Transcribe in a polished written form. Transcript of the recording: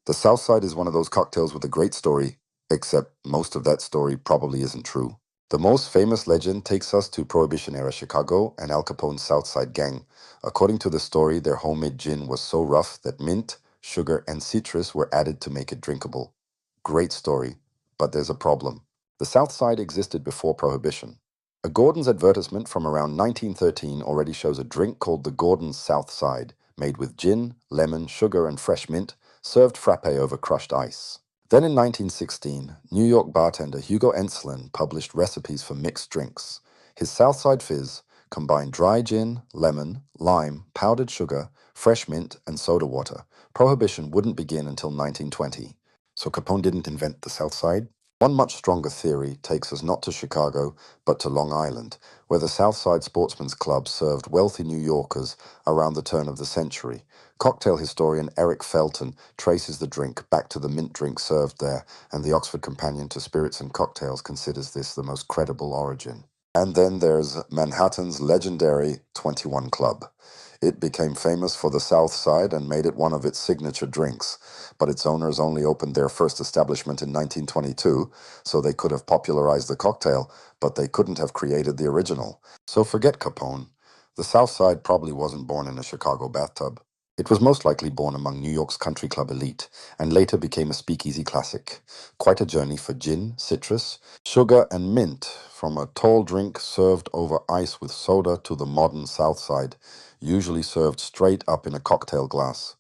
The South Side is one of those cocktails with a great story, except most of that story probably isn't true. The most famous legend takes us to Prohibition-era Chicago and Al Capone's Southside gang. According to the story, their homemade gin was so rough that mint, sugar, and citrus were added to make it drinkable. Great story, but there's a problem. The South Side existed before Prohibition. A Gordon's advertisement from around 1913 already shows a drink called the Gordon's South Side, made with gin, lemon, sugar, and fresh mint, served frappé over crushed ice. Then in 1916, New York bartender Hugo Ensslin published recipes for mixed drinks. His Southside Fizz combined dry gin, lemon, lime, powdered sugar, fresh mint, and soda water. Prohibition wouldn't begin until 1920. So Capone didn't invent the South Side? One much stronger theory takes us not to Chicago, but to Long Island, where the Southside Sportsmen's Club served wealthy New Yorkers around the turn of the century. Cocktail historian Eric Felten traces the drink back to the mint drink served there, and the Oxford Companion to Spirits and Cocktails considers this the most credible origin. And then there's Manhattan's legendary 21 Club. It became famous for the South Side and made it one of its signature drinks, but its owners only opened their first establishment in 1922, so they could have popularized the cocktail, but they couldn't have created the original. So forget Capone. The South Side probably wasn't born in a Chicago bathtub. It was most likely born among New York's country club elite, and later became a speakeasy classic. Quite a journey for gin, citrus, sugar, and mint, from a tall drink served over ice with soda to the modern South Side, usually served straight up in a cocktail glass.